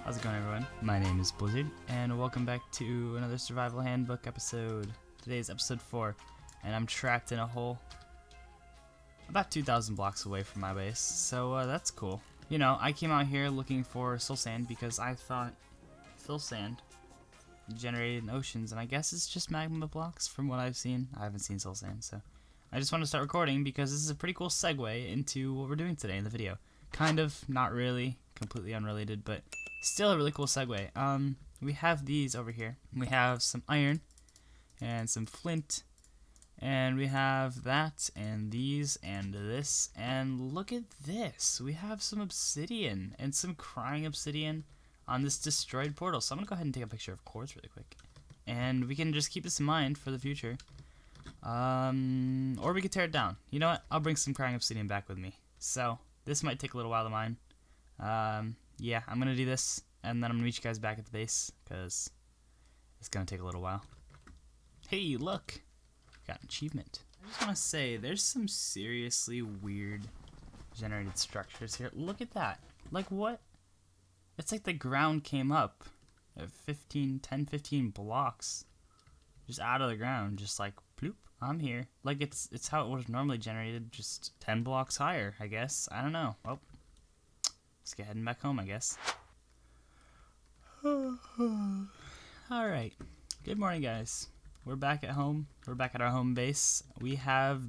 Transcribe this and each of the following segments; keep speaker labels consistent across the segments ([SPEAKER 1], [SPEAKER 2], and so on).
[SPEAKER 1] How's it going, everyone? My name is Blizzard, and welcome back to another survival handbook episode. Today's episode 4, and I'm trapped in a hole about 2,000 blocks away from my base, so that's cool. You know, I came out here looking for soul sand because I thought soul sand generated in oceans, and I guess it's just magma blocks from what I've seen. I haven't seen soul sand, so I just want to start recording because this is a pretty cool segue into what we're doing today in the video. Kind of, not really, completely unrelated, but still a really cool segue. We have these over here. We have some iron and some flint, and we have that and these and this, and look at this. We have some obsidian and some crying obsidian on this destroyed portal. So I'm gonna go ahead and take a picture of quartz really quick, and we can just keep this in mind for the future. Or we could tear it down. You know what? I'll bring some crying obsidian back with me. So this might take a little while to mine. Yeah, I'm gonna do this, and then I'm gonna meet you guys back at the base, because it's gonna take a little while. Hey, look! Got an achievement. I just want to say, there's some seriously weird generated structures here. Look at that. Like, what? It's like the ground came up at 10, 15 blocks. Just out of the ground, just like, bloop, I'm here. Like, it's how it was normally generated, just 10 blocks higher, I guess. I don't know. Well, let's get heading back home, I guess. Alright. Good morning, guys. We're back at home. We're back at our home base. We have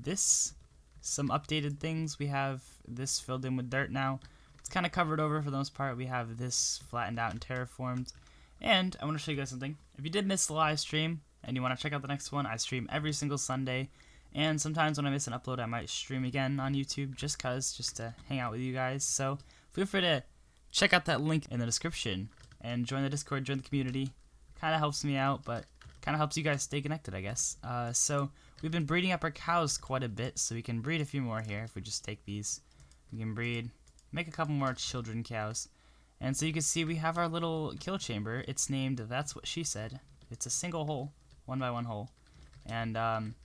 [SPEAKER 1] some updated things. We have this filled in with dirt now. It's kind of covered over for the most part. We have this flattened out and terraformed. And I want to show you guys something. If you did miss the live stream and you want to check out the next one, I stream every single Sunday. And sometimes when I miss an upload, I might stream again on YouTube just to hang out with you guys. So feel free to check out that link in the description and join the Discord, join the community. Kind of helps me out, but kind of helps you guys stay connected, I guess. So we've been breeding up our cows quite a bit, so we can breed a few more here. If we just take these, we can breed, make a couple more children cows. And so you can see we have our little kill chamber. It's named That's What She Said. It's a single hole, 1x1 hole. And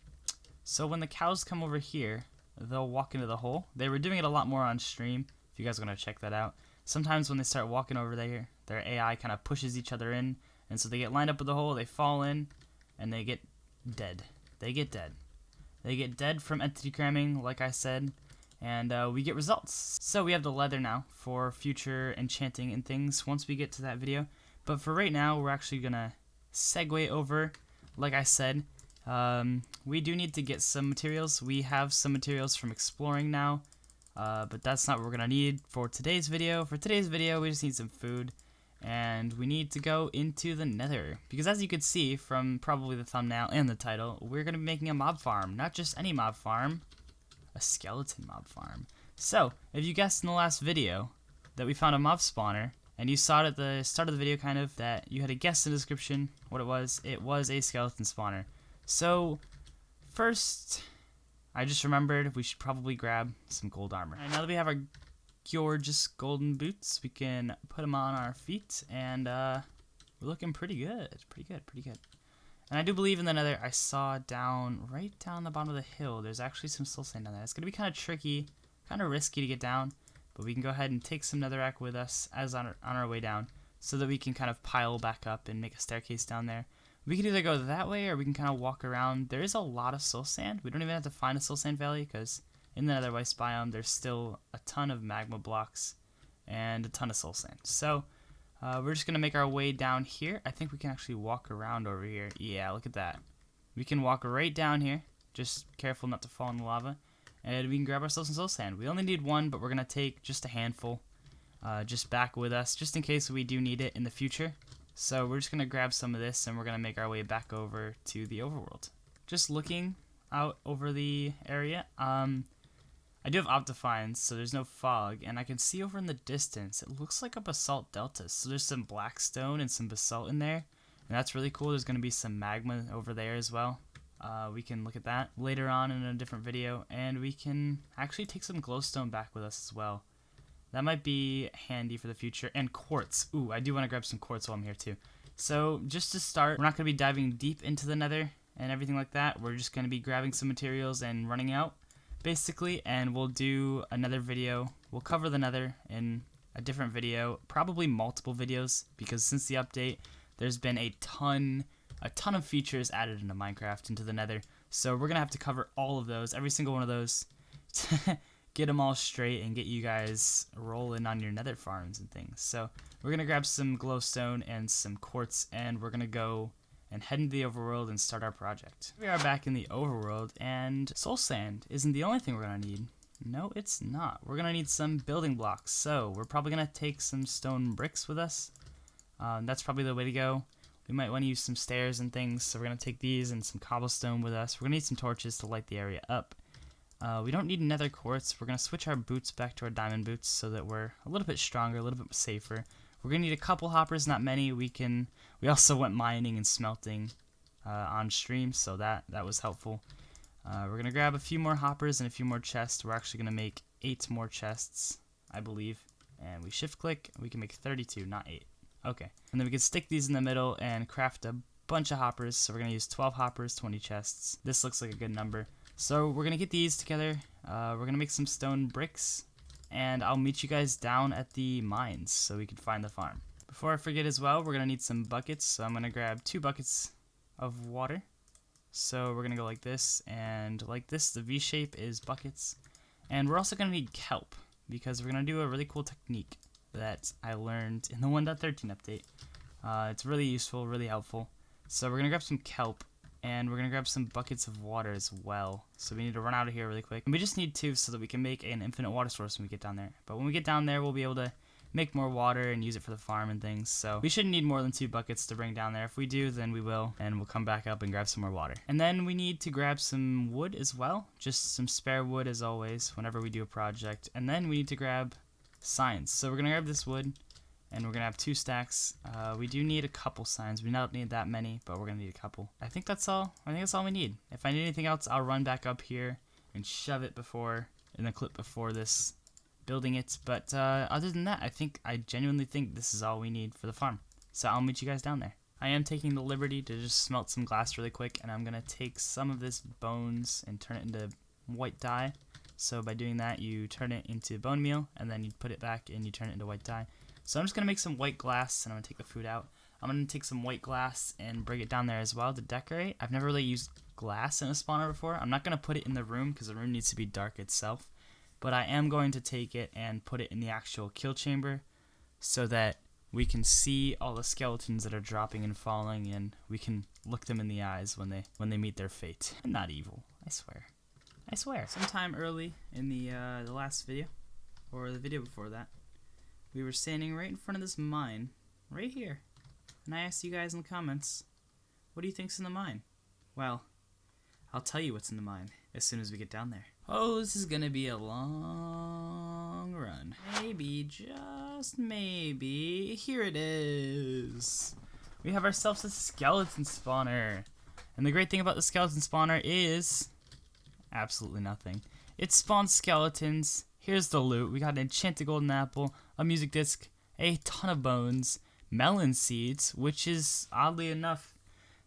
[SPEAKER 1] so when the cows come over here, they'll walk into the hole. They were doing it a lot more on stream, if you guys want to check that out. Sometimes when they start walking over there, their AI kind of pushes each other in, and so they get lined up with the hole, they fall in, and they get dead. They get dead. They get dead from entity cramming, like I said, and we get results. So we have the leather now for future enchanting and things once we get to that video. But for right now, we're actually going to segue over, like I said. We do need to get some materials. We have some materials from exploring now, but that's not what we're going to need for today's video. For today's video, we just need some food. And we need to go into the nether, because as you can see from probably the thumbnail and the title, we're going to be making a mob farm. Not just any mob farm, a skeleton mob farm. So, if you guessed in the last video that we found a mob spawner, and you saw it at the start of the video kind of, that you had a guess in the description what it was a skeleton spawner. So, first, I just remembered we should probably grab some gold armor. And now that we have our gorgeous golden boots, we can put them on our feet, and we're looking pretty good. Pretty good. And I do believe in the nether, I saw right down the bottom of the hill, there's actually some soul sand down there. It's going to be kind of tricky, kind of risky to get down, but we can go ahead and take some netherrack with us as on our way down, so that we can kind of pile back up and make a staircase down there. We can either go that way, or we can kind of walk around. There is a lot of soul sand. We don't even have to find a soul sand valley, because in the nether waste biome, there's still a ton of magma blocks and a ton of soul sand. So we're just going to make our way down here. I think we can actually walk around over here. Yeah, look at that. We can walk right down here. Just careful not to fall in the lava. And we can grab ourselves some soul sand. We only need one, but we're going to take just a handful just back with us, just in case we do need it in the future. So we're just going to grab some of this, and we're going to make our way back over to the overworld. Just looking out over the area, I do have optifines, so there's no fog, and I can see over in the distance, it looks like a basalt delta, so there's some black stone and some basalt in there, and that's really cool. There's going to be some magma over there as well. We can look at that later on in a different video, and we can actually take some glowstone back with us as well. That might be handy for the future, and quartz. Ooh, I do want to grab some quartz while I'm here too. So just to start, we're not going to be diving deep into the nether and everything like that. We're just going to be grabbing some materials and running out, basically, and we'll do another video. We'll cover the nether in a different video, probably multiple videos, because since the update, there's been a ton of features added into Minecraft, into the Nether. So we're gonna have to cover all of those, every single one of those, to get them all straight and get you guys rolling on your Nether farms and things. So we're gonna grab some glowstone and some quartz, and we're gonna go and head into the overworld and start our project. We are back in the overworld, and soul sand isn't the only thing we're gonna need. No, it's not. We're gonna need some building blocks, so we're probably gonna take some stone bricks with us. That's probably the way to go. We might want to use some stairs and things, so we're gonna take these and some cobblestone with us. We're gonna need some torches to light the area up. We don't need nether quartz. We're gonna switch our boots back to our diamond boots so that we're a little bit stronger, a little bit safer. We're gonna need a couple hoppers, not many. We also went mining and smelting on stream, so that was helpful. We're gonna grab a few more hoppers and a few more chests. We're actually gonna make 8 more chests, I believe. And we shift click, we can make 32, not 8. Okay, and then we can stick these in the middle and craft a bunch of hoppers. So we're gonna use 12 hoppers, 20 chests. This looks like a good number. So we're gonna get these together. We're gonna make some stone bricks, and I'll meet you guys down at the mines so we can find the farm. Before I forget as well, we're gonna need some buckets. So I'm gonna grab 2 buckets of water. So we're gonna go like this and like this. The V shape is buckets, and we're also gonna need kelp because we're gonna do a really cool technique that I learned in the 1.13 update. It's really useful, really helpful. So we're gonna grab some kelp, and we're gonna grab some buckets of water as well. So we need to run out of here really quick, and we just need 2 so that we can make an infinite water source when we get down there. But when we get down there, we'll be able to make more water and use it for the farm and things. So we shouldn't need more than 2 buckets to bring down there. If we do, then we will, and we'll come back up and grab some more water. And then we need to grab some wood as well, just some spare wood as always whenever we do a project. And then we need to grab signs. So we're gonna grab this wood, and we're gonna have 2 stacks. We do need a couple signs. We don't need that many, but we're gonna need a couple. I think that's all we need. If I need anything else, I'll run back up here and shove it in the clip before this, building it. But other than that, I genuinely think this is all we need for the farm. So I'll meet you guys down there. I am taking the liberty to just smelt some glass really quick, and I'm gonna take some of this bones and turn it into white dye. So by doing that, you turn it into bone meal, and then you put it back and you turn it into white dye. So I'm just gonna make some white glass, and I'm gonna take the food out. I'm gonna take some white glass and bring it down there as well to decorate. I've never really used glass in a spawner before. I'm not gonna put it in the room because the room needs to be dark itself. But I am going to take it and put it in the actual kill chamber so that we can see all the skeletons that are dropping and falling, and we can look them in the eyes when they meet their fate. I'm not evil, I swear. I swear. Sometime early in the last video, or the video before that, we were standing right in front of this mine, right here. And I asked you guys in the comments, what do you think's in the mine? Well, I'll tell you what's in the mine as soon as we get down there. Oh, this is gonna be a long run. Maybe, just maybe, here it is. We have ourselves a skeleton spawner. And the great thing about the skeleton spawner is absolutely nothing. It spawns skeletons. Here's the loot. We got an enchanted golden apple, a music disc, a ton of bones, melon seeds, which is, oddly enough,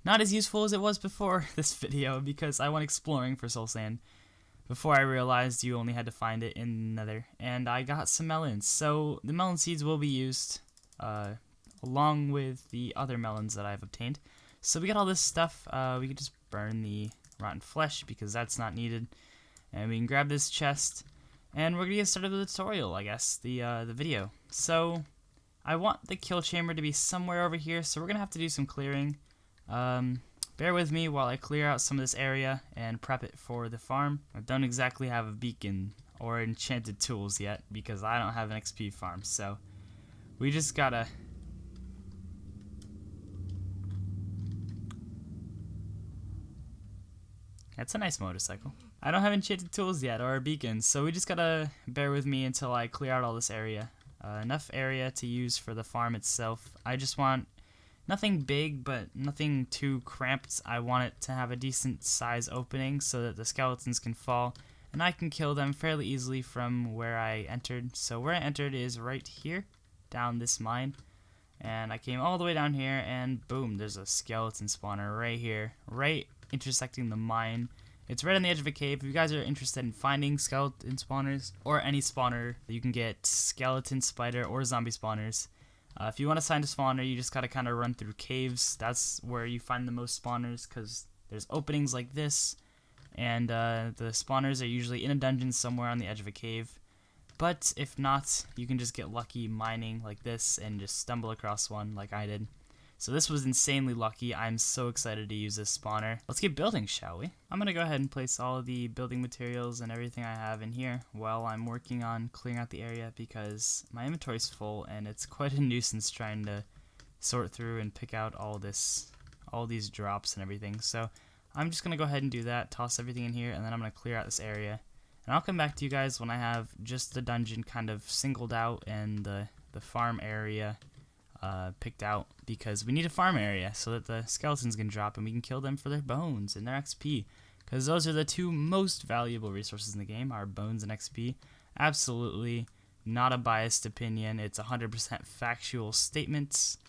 [SPEAKER 1] not as useful as it was before this video because I went exploring for soul sand before I realized you only had to find it in Nether. And I got some melons. So the melon seeds will be used along with the other melons that I've obtained. So we got all this stuff. We could just burn the rotten flesh because that's not needed. And we can grab this chest. And we're going to get started with the tutorial, I guess, the video. So I want the kill chamber to be somewhere over here. So we're going to have to do some clearing. Bear with me while I clear out some of this area and prep it for the farm. I don't exactly have a beacon or enchanted tools yet because I don't have an XP farm. So we just gotta... That's a nice motorcycle. I don't have enchanted tools yet or a beacon, so we just gotta bear with me until I clear out all this area. Enough area to use for the farm itself. I just want nothing big, but nothing too cramped. I want it to have a decent size opening so that the skeletons can fall, and I can kill them fairly easily from where I entered. So where I entered is right here, down this mine. And I came all the way down here, and boom, there's a skeleton spawner right here, right intersecting the mine It's right on the edge of a cave. If you guys are interested in finding skeleton spawners or any spawner, you can get skeleton, spider, or zombie spawners. If you want to find a spawner, you just gotta kind of run through caves. That's where you find the most spawners because there's openings like this, and the spawners are usually in a dungeon somewhere on the edge of a cave. But if not, you can just get lucky mining like this and just stumble across one like I did. So this was insanely lucky. I'm so excited to use this spawner. Let's get building, shall we? I'm going to go ahead and place all of the building materials and everything I have in here while I'm working on clearing out the area because my inventory's full and it's quite a nuisance trying to sort through and pick out all these drops and everything. So I'm just going to go ahead and do that, toss everything in here, and then I'm going to clear out this area. And I'll come back to you guys when I have just the dungeon kind of singled out and the farm area picked out, because we need a farm area so that the skeletons can drop and we can kill them for their bones and their XP, because those are the two most valuable resources in the game, our bones and XP. Absolutely not a biased opinion. It's 100% factual statements.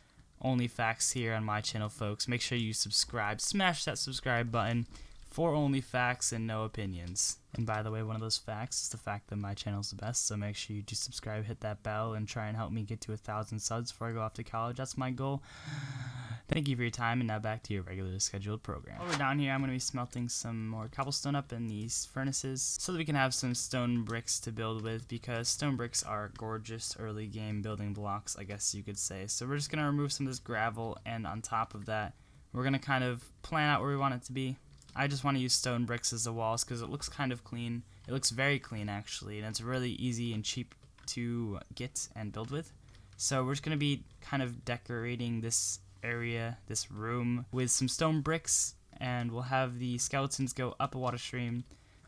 [SPEAKER 1] Only facts here on my channel, folks. Make sure you subscribe. Smash that subscribe button for only facts and no opinions. And by the way, one of those facts is the fact that my channel is the best, so make sure you do subscribe, hit that bell, and try and help me get to 1,000 subs before I go off to college. That's my goal. Thank you for your time, and now back to your regularly scheduled program. While we're down here, I'm going to be smelting some more cobblestone up in these furnaces so that we can have some stone bricks to build with, because stone bricks are gorgeous early game building blocks, I guess you could say. So we're just going to remove some of this gravel, and on top of that, we're going to kind of plan out where we want it to be. I just want to use stone bricks as the walls because it looks kind of clean. It looks very clean actually, and it's really easy and cheap to get and build with. So we're just going to be kind of decorating this area, this room, with some stone bricks, and we'll have the skeletons go up a water stream,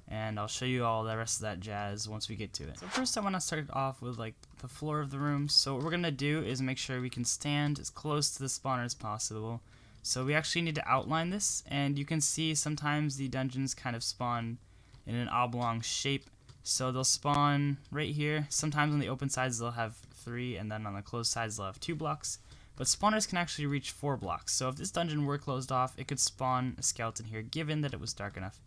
[SPEAKER 1] and I'll show you all the rest of that jazz once we get to it. So first I want to start off with like the floor of the room. So what we're going to do is make sure we can stand as close to the spawner as possible. So we actually need to outline this, and you can see sometimes the dungeons kind of spawn in an oblong shape. So they'll spawn right here. Sometimes on the open sides they'll have 3, and then on the closed sides they'll have 2 blocks. But spawners can actually reach 4 blocks. So if this dungeon were closed off, it could spawn a skeleton here, given that it was dark enough.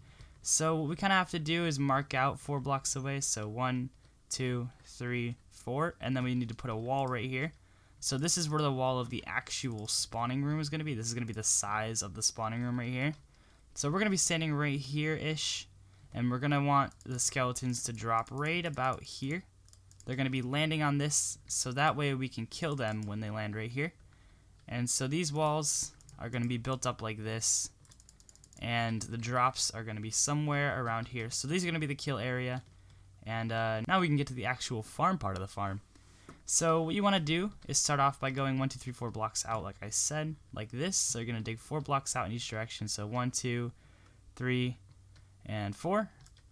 [SPEAKER 1] So what we kind of have to do is mark out 4 blocks away. So 1, 2, 3, 4, and then we need to put a wall right here. So this is where the wall of the actual spawning room is going to be. This is going to be the size of the spawning room right here. So we're going to be standing right here-ish, and we're going to want the skeletons to drop right about here. They're going to be landing on this, so that way we can kill them when they land right here. And so these walls are going to be built up like this, and the drops are going to be somewhere around here. So these are going to be the kill area, and now we can get to the actual farm part of the farm. So what you want to do is start off by going 1, 2, 3, 4 blocks out, like I said, like this. So you're going to dig 4 blocks out in each direction. So 1, 2, 3, and 4.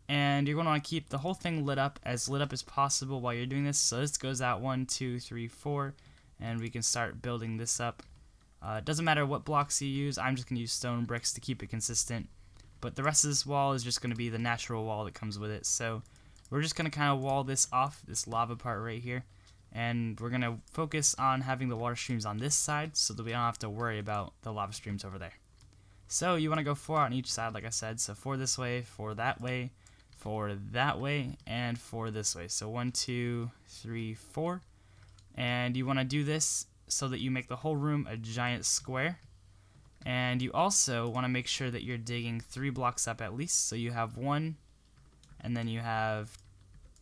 [SPEAKER 1] And you're going to want to keep the whole thing lit up as possible while you're doing this. So this goes out 1, 2, 3, 4, and we can start building this up. It doesn't matter what blocks you use. I'm just going to use stone bricks to keep it consistent. But the rest of this wall is just going to be the natural wall that comes with it. So we're just going to kind of wall this off, this lava part right here. And we're going to focus on having the water streams on this side so that we don't have to worry about the lava streams over there. So you want to go 4 on each side, like I said. So 4 this way, 4 that way, 4 that way, and 4 this way. So 1, 2, 3, 4. And you want to do this so that you make the whole room a giant square. And you also want to make sure that you're digging 3 blocks up at least. So you have 1, and then you have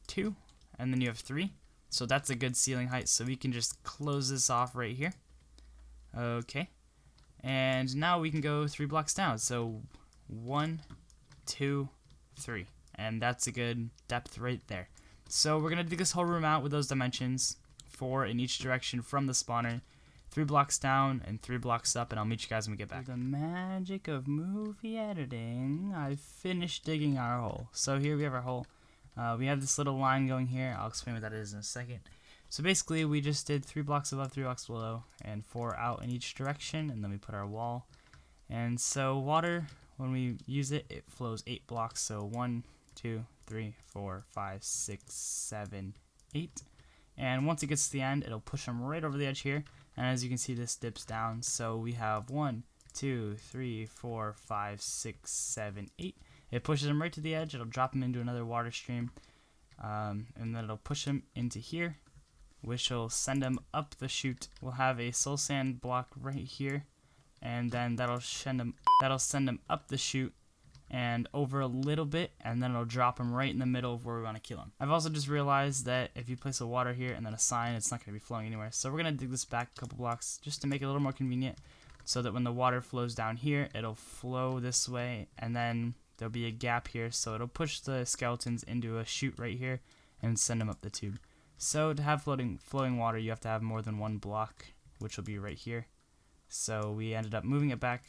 [SPEAKER 1] 2, and then you have 3. So that's a good ceiling height, so we can just close this off right here. Okay. And now we can go 3 blocks down. So 1, 2, 3. And that's a good depth right there. So we're going to dig this whole room out with those dimensions. 4 in each direction from the spawner. 3 blocks down and 3 blocks up, and I'll meet you guys when we get back. The magic of movie editing. I've finished digging our hole. So here we have our hole. We have this little line going here. I'll explain what that is in a second. So basically, we just did 3 blocks above, 3 blocks below, and 4 out in each direction, and then we put our wall. And so water, when we use it, it flows 8 blocks. So 1, 2, 3, 4, 5, 6, 7, 8. And once it gets to the end, it'll push them right over the edge here. And as you can see, this dips down. So we have 1, 2, 3, 4, 5, 6, 7, 8. It pushes them right to the edge. It'll drop them into another water stream, and then it'll push them into here, which will send them up the chute. We'll have a soul sand block right here, and then that'll send them up the chute and over a little bit, and then it'll drop them right in the middle of where we want to kill them. I've also just realized that if you place a water here and then a sign, it's not going to be flowing anywhere. So we're going to dig this back a couple blocks just to make it a little more convenient, so that when the water flows down here, it'll flow this way, and then there'll be a gap here, so it'll push the skeletons into a chute right here and send them up the tube. So to have flowing water, you have to have more than one block, which will be right here. So we ended up moving it back,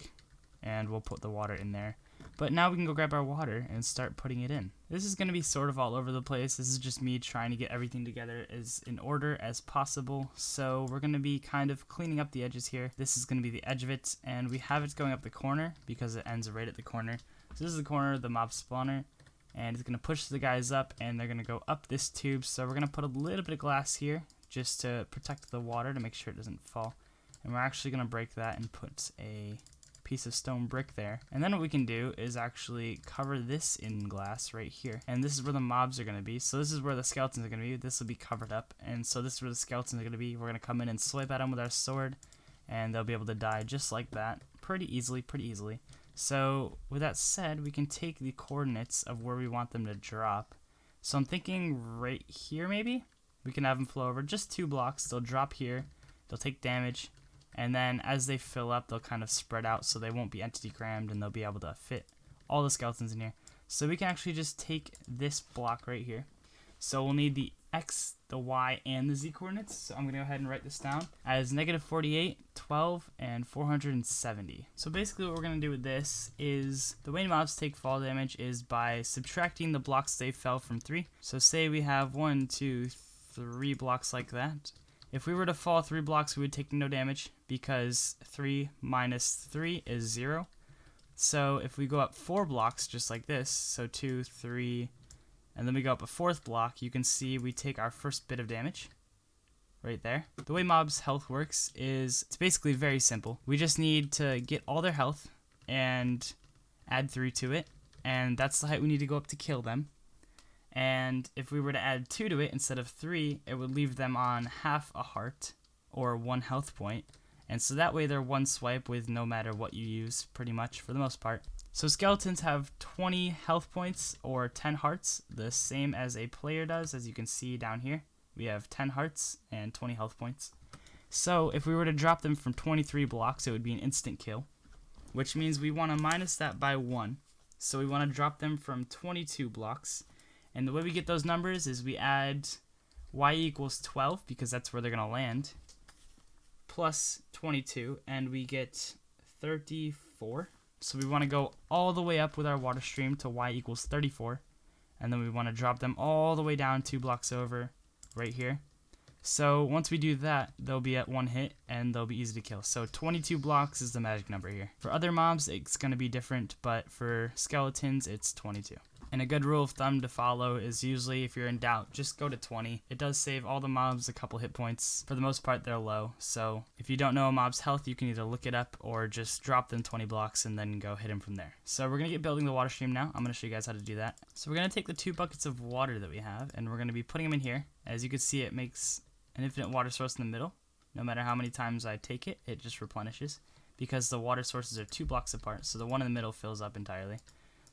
[SPEAKER 1] and we'll put the water in there. But now we can go grab our water and start putting it in. This is going to be sort of all over the place. This is just me trying to get everything together as in order as possible. So we're going to be kind of cleaning up the edges here. This is going to be the edge of it, and we have it going up the corner because it ends right at the corner. So this is the corner of the mob spawner, and it's going to push the guys up, and they're going to go up this tube. So we're going to put a little bit of glass here just to protect the water to make sure it doesn't fall. And we're actually going to break that and put a piece of stone brick there. And then what we can do is actually cover this in glass right here. And this is where the mobs are going to be. So this is where the skeletons are going to be. This will be covered up. And so this is where the skeletons are going to be. We're going to come in and swipe at them with our sword, and they'll be able to die just like that. Pretty easily. So with that said, we can take the coordinates of where we want them to drop. So I'm thinking right here maybe. We can have them flow over just 2 blocks. They'll drop here. They'll take damage. And then as they fill up, they'll kind of spread out, so they won't be entity crammed, and they'll be able to fit all the skeletons in here. So we can actually just take this block right here. So we'll need the X, the Y, and the Z coordinates. So I'm going to go ahead and write this down as -48, 12, and 470. So basically what we're going to do with this is the way mobs take fall damage is by subtracting the blocks they fell from 3. So say we have 1, 2, 3 blocks like that. If we were to fall 3 blocks, we would take no damage because 3 minus 3 is 0. So if we go up 4 blocks just like this, so 2, 3, and then we go up a 4th block, you can see we take our first bit of damage right there. The way mobs' health works is it's basically very simple. We just need to get all their health and add 3 to it, and that's the height we need to go up to kill them. And if we were to add 2 to it instead of 3, it would leave them on half a heart or 1 health point. And so that way they're 1 swipe with no matter what you use, pretty much, for the most part. So skeletons have 20 health points or 10 hearts, the same as a player does, as you can see down here. We have 10 hearts and 20 health points. So if we were to drop them from 23 blocks, it would be an instant kill, which means we want to minus that by 1. So we want to drop them from 22 blocks. And the way we get those numbers is we add y equals 12, because that's where they're going to land, plus 22, and we get 34. So we want to go all the way up with our water stream to y equals 34, and then we want to drop them all the way down 2 blocks over right here. So once we do that, they'll be at 1 hit, and they'll be easy to kill. So 22 blocks is the magic number here. For other mobs, it's going to be different, but for skeletons, it's 22. And a good rule of thumb to follow is usually if you're in doubt, just go to 20. It does save all the mobs a couple hit points. For the most part, they're low. So if you don't know a mob's health, you can either look it up or just drop them 20 blocks and then go hit him from there. So we're going to get building the water stream now. I'm going to show you guys how to do that. So we're going to take the 2 buckets of water that we have, and we're going to be putting them in here. As you can see, it makes an infinite water source in the middle. No matter how many times I take it, it just replenishes because the water sources are 2 blocks apart. So the one in the middle fills up entirely.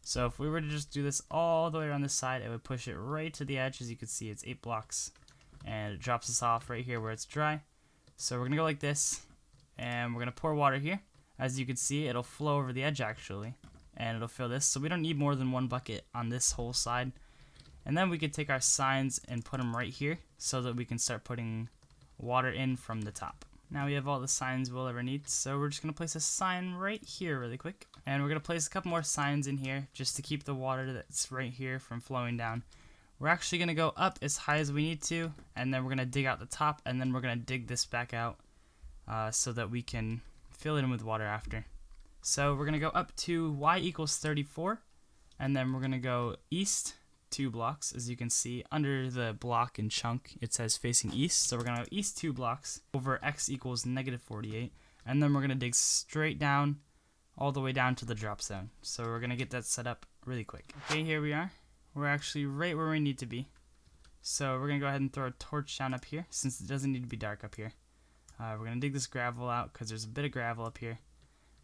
[SPEAKER 1] So if we were to just do this all the way around this side, it would push it right to the edge. As you can see, it's 8 blocks, and it drops us off right here where it's dry. So we're going to go like this, and we're going to pour water here. As you can see, it'll flow over the edge actually, and it'll fill this. So we don't need more than 1 bucket on this whole side. And then we could take our signs and put them right here so that we can start putting water in from the top. Now we have all the signs we'll ever need, so we're just going to place a sign right here really quick. And we're going to place a couple more signs in here just to keep the water that's right here from flowing down. We're actually going to go up as high as we need to, and then we're going to dig out the top, and then we're going to dig this back out so that we can fill it in with water after. So we're going to go up to y equals 34, and then we're going to go east 2 blocks. As you can see under the block and chunk, it says facing east, so we're going to go east 2 blocks over x equals -48, and then we're going to dig straight down all the way down to the drop zone. So we're gonna get that set up really quick. Okay, here we are. We're actually right where we need to be. So we're gonna go ahead and throw a torch down up here since it doesn't need to be dark up here. We're gonna dig this gravel out because there's a bit of gravel up here.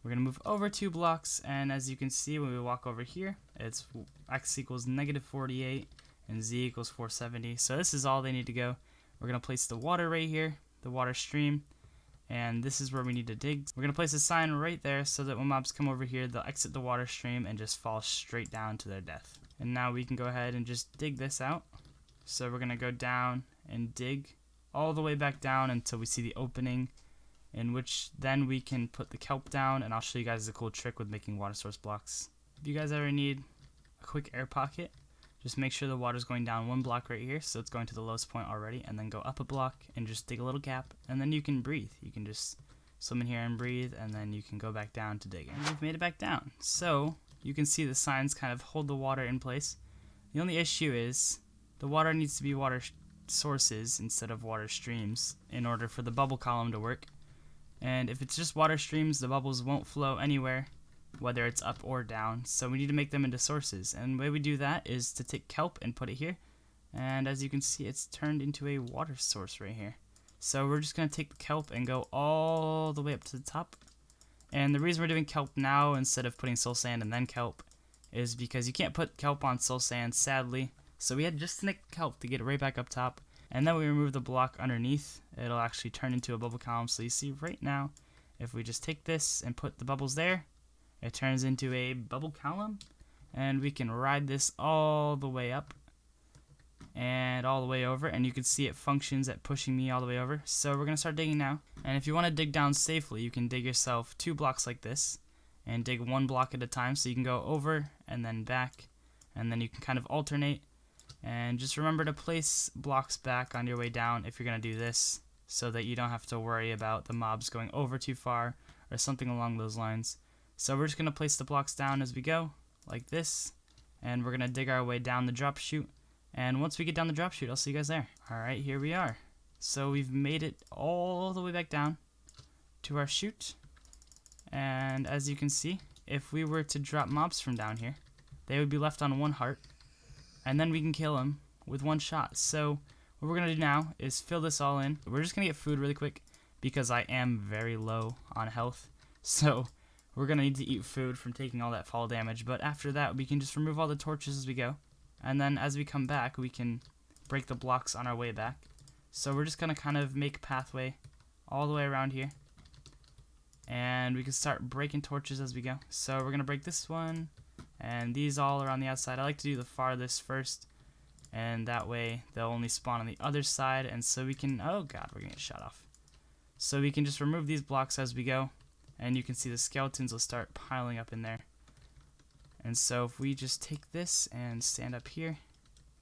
[SPEAKER 1] We're gonna move over 2 blocks, and as you can see when we walk over here, it's x equals -48 and z equals 470. So this is all they need to go. We're gonna place the water right here, the water stream, and this is where we need to dig. We're gonna place a sign right there so that when mobs come over here, they'll exit the water stream and just fall straight down to their death. And now we can go ahead and just dig this out. So we're gonna go down and dig all the way back down until we see the opening, in which then we can put the kelp down, and I'll show you guys a cool trick with making water source blocks. If you guys ever need a quick air pocket, just make sure the water's going down 1 block right here, so it's going to the lowest point already, and then go up a block and just dig a little gap, and then you can breathe. You can just swim in here and breathe, and then you can go back down to dig. And we've made it back down. So you can see the signs kind of hold the water in place. The only issue is the water needs to be water sources instead of water streams in order for the bubble column to work. And if it's just water streams, the bubbles won't flow anywhere, whether it's up or down. So we need to make them into sources. And the way we do that is to take kelp and put it here. And as you can see, it's turned into a water source right here. So we're just going to take the kelp and go all the way up to the top. And the reason we're doing kelp now instead of putting soul sand and then kelp is because you can't put kelp on soul sand, sadly. So we had just to make kelp to get it right back up top. And then we remove the block underneath, it'll actually turn into a bubble column. So you see right now, if we just take this and put the bubbles there, it turns into a bubble column. And we can ride this all the way up and all the way over. And you can see it functions at pushing me all the way over. So we're going to start digging now. And if you want to dig down safely, you can dig yourself 2 blocks like this and dig 1 block at a time. So you can go over and then back, and then you can kind of alternate. And just remember to place blocks back on your way down if you're going to do this, so that you don't have to worry about the mobs going over too far or something along those lines. So we're just going to place the blocks down as we go, like this, and we're going to dig our way down the drop chute. And once we get down the drop chute, I'll see you guys there. Alright, here we are. So we've made it all the way back down to our chute. And as you can see, if we were to drop mobs from down here, they would be left on 1 heart. And then we can kill them with 1 shot. So what we're going to do now is fill this all in. We're just going to get food really quick because I am very low on health. So we're going to need to eat food from taking all that fall damage. But after that, we can just remove all the torches as we go. And then as we come back, we can break the blocks on our way back. So we're just going to kind of make a pathway all the way around here. And we can start breaking torches as we go. So we're going to break this one. And these all are on the outside. I like to do the farthest first, and that way they'll only spawn on the other side. And so we can, oh god, we're gonna get shot off. So we can just remove these blocks as we go, and you can see the skeletons will start piling up in there. And so if we just take this and stand up here,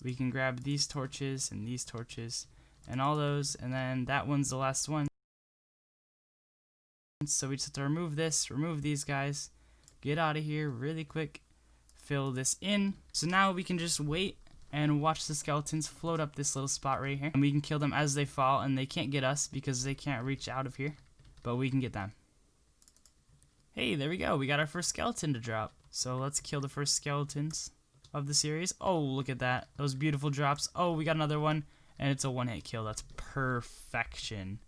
[SPEAKER 1] we can grab these torches and all those, and then that one's the last one. So we just have to remove this, remove these guys, get out of here really quick, fill this in. So now we can just wait and watch the skeletons float up this little spot right here, and we can kill them as they fall, and they can't get us because they can't reach out of here, but we can get them. Hey, there we go, we got our first skeleton to drop. So let's kill the first skeletons of the series. Oh, look at that, those beautiful drops. Oh, we got another one, and it's a 1-hit kill. That's perfection.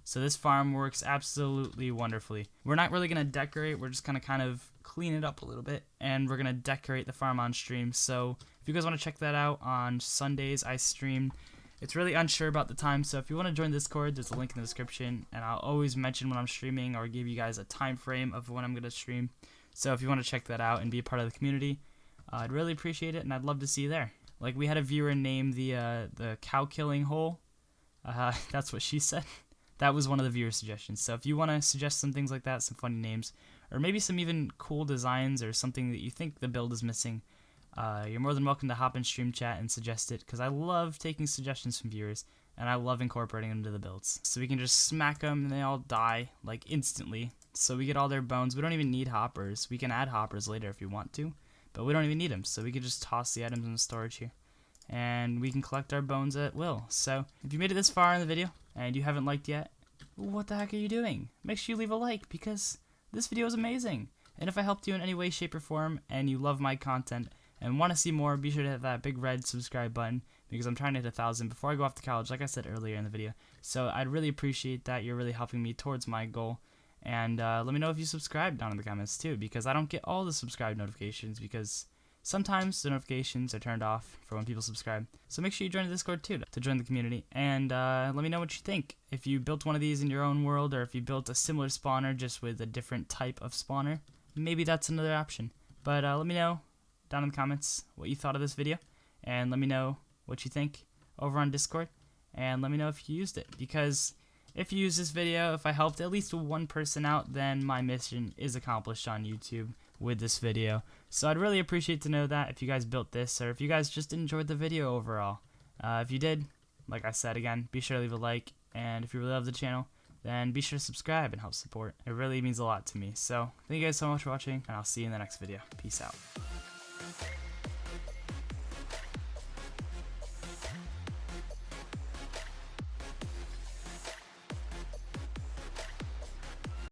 [SPEAKER 1] So this farm works absolutely wonderfully. We're not really going to decorate, we're just going to kind of clean it up a little bit, and we're going to decorate the farm on stream. So if you guys want to check that out, on Sundays I stream. It's really unsure about the time, so if you want to join Discord, there's a link in the description, and I'll always mention when I'm streaming or give you guys a time frame of when I'm going to stream. So if you want to check that out and be a part of the community, I'd really appreciate it, and I'd love to see you there. Like, we had a viewer name the cow killing hole. That's what she said. That was one of the viewer suggestions. So if you want to suggest some things like that, some funny names, or maybe some even cool designs or something that you think the build is missing, you're more than welcome to hop in stream chat and suggest it, because I love taking suggestions from viewers, and I love incorporating them into the builds. So we can just smack them and they all die, like, instantly. So we get all their bones. We don't even need hoppers. We can add hoppers later if we want to, but we don't even need them. So we can just toss the items in the storage here, and we can collect our bones at will. So if you made it this far in the video and you haven't liked yet, what the heck are you doing? Make sure you leave a like, because this video is amazing. And if I helped you in any way, shape, or form, and you love my content and want to see more, be sure to hit that big red subscribe button, because I'm trying to hit 1,000 before I go off to college, like I said earlier in the video. So I'd really appreciate that. You're really helping me towards my goal. And let me know if you subscribe down in the comments too, because I don't get all the subscribe notifications, because sometimes the notifications are turned off for when people subscribe. So make sure you join the Discord too to join the community. And let me know what you think. If you built one of these in your own world, or if you built a similar spawner just with a different type of spawner, maybe that's another option. But let me know down in the comments what you thought of this video, and let me know what you think over on Discord, and let me know if you used it, because if you use this video, if I helped at least one person out, then my mission is accomplished on YouTube with this video. So I'd really appreciate to know that if you guys built this, or if you guys just enjoyed the video overall. If you did, like I said again, be sure to leave a like, and if you really love the channel, then be sure to subscribe and help support. It really means a lot to me. So thank you guys so much for watching, and I'll see you in the next video. Peace out.